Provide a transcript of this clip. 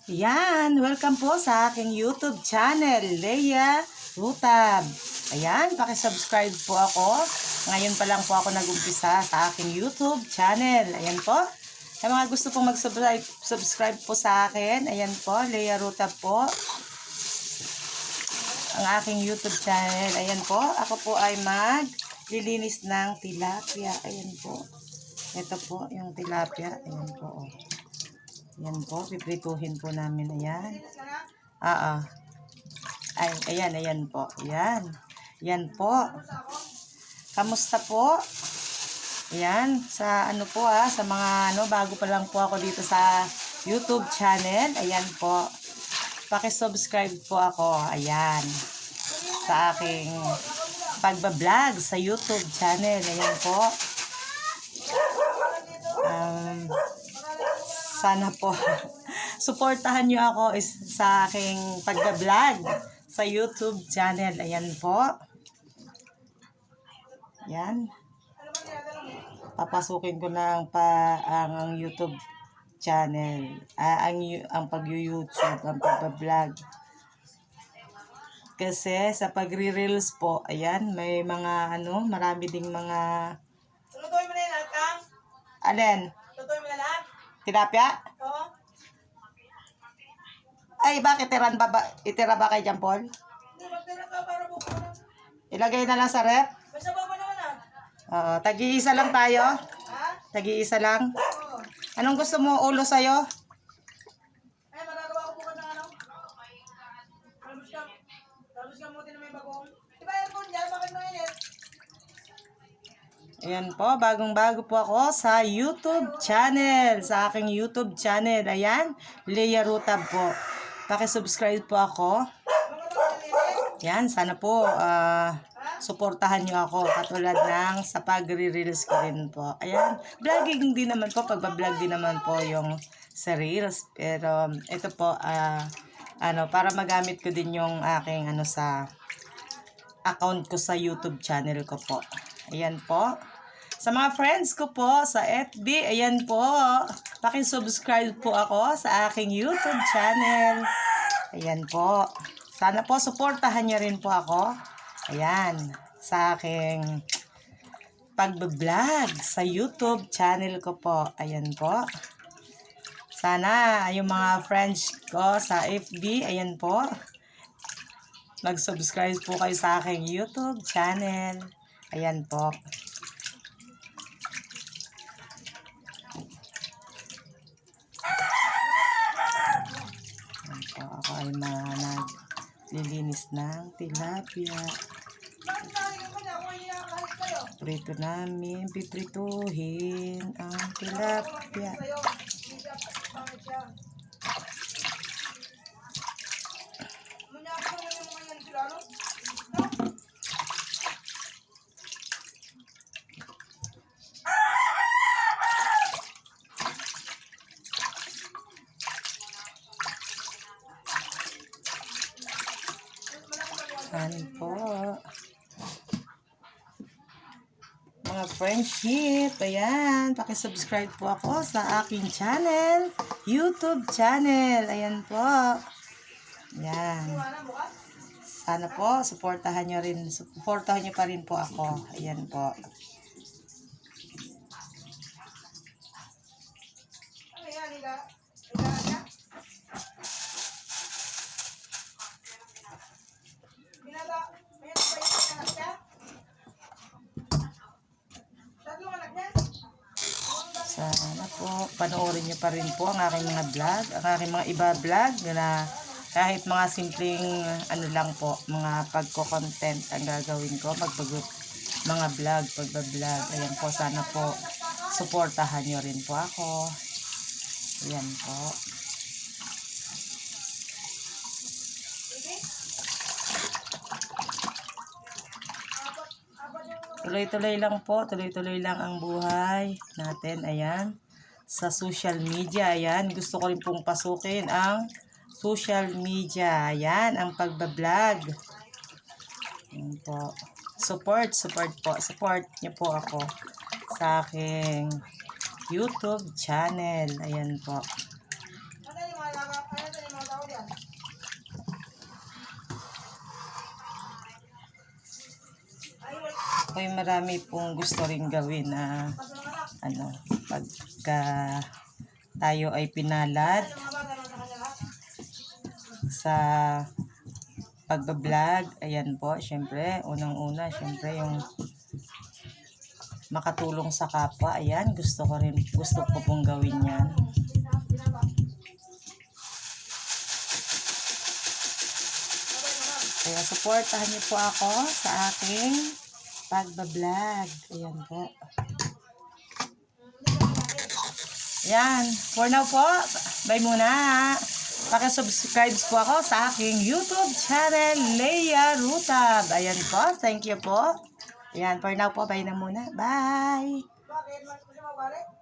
Yan, welcome po sa aking YouTube channel, Leia Rutab. Ayan, pakisubscribe po ako. Ngayon pa lang po ako nag-umpisa sa aking YouTube channel. Ayan po. Sa mga gusto pong subscribe po sa akin, ayan po, Leia Rutab po. Ang aking YouTube channel. Ayan po, ako po ay maglilinis ng tilapia. Ayan po. Ito po yung tilapia. Ayan po, oh. Yan po, piprituhin po namin. Ayan. Ay, ayan po. Ayan. Yan po. Kamusta po? Ayan, sa ano po sa mga bago pa lang po ako dito sa YouTube channel. Ayan po. Paki-subscribe po ako. Ayan. Sa aking pagbablog sa YouTube channel. Ayan po. Sana po suportahan nyo ako sa aking pagbablog sa YouTube channel. Ayan po. Yan. Papasukin ko na ang YouTube channel. Ang pag-YouTube, ang pagbablog. Kasi sa pagre-reels po, ayan, may mga marami ding mga Tutuloy mo na yan, Kang? alin? Tutuloy mo na lahat? Tilapia? Oo. Ay, bakit itira ba kay John Paul? Hindi, magtira ka para buko na. Ilagay na lang sa rep? Basta ba naman Tagi-isa lang tayo. Ha? Tagi-isa lang. Oo. Anong gusto mo ulo sa'yo? Ay, magagawa ko bukas ng Talbos ka. Talbos ka muti na may bagong. Diba aircon dyan? Bakit mainit? Ayan po, bagong-bago po ako sa YouTube channel. Sa aking YouTube channel. Ayan, Leia Rutab po. Pakisubscribe po ako. Ayan, sana po suportahan nyo ako. Katulad ng sa pagre-reels ko rin po. Ayan, vlogging din naman po. Pagbablog din naman po yung sa reels. Pero ito po, para magamit ko din yung aking sa account ko sa YouTube channel ko po. Ayan po. Sa mga friends ko po sa FB, ayan po. Paki-subscribe po ako sa aking YouTube channel. Ayan po. Sana po suportahan niyo rin po ako. Ayan. Sa aking pagbablog sa YouTube channel ko po. Ayan po. Sana yung mga friends ko sa FB, ayan po. Mag-subscribe po kayo sa aking YouTube channel. Ayan po. Ayan po. Ako ay naglilinis ng tilapia. Prito namin. Piprituhin ang tilapia. Ayan po. Mga friendship, ayan, pakisubscribe po ako sa aking channel, YouTube channel. Ayan po. Ayan. Sana po, suportahan nyo pa rin po ako. Ayan po. Sana po, panoorin nyo pa rin po ang aking mga vlog, ang aking mga iba-vlog na kahit mga simpleng lang po, mga pagko-content ang gagawin ko, mga vlog, pagbablog. Ayan po, sana po, suportahan nyo rin po ako. Ayan po. Tuloy-tuloy lang po, tuloy-tuloy lang ang buhay natin, ayan. Sa social media, ayan, gusto ko rin pong pasukin ang social media, ayan, ang pagbablog. Ayan po. Support niyo po ako sa aking YouTube channel, ayan po. ako'y marami pong gusto rin gawin na pagka tayo ay pinalad sa pagbablog. Ayan po, syempre, unang-una, syempre yung makatulong sa kapwa. Ayan, gusto ko pong gawin yan. Kaya supportahan niyo po ako sa aking pagbablog. Ayan po. Ayan, for now po, bye muna. Paki-subscribe po ako sa aking YouTube channel, Leia Rutab. Ayan po, thank you po. Ayan, for now po, bye na muna. Bye! Bakit? Mas mawari?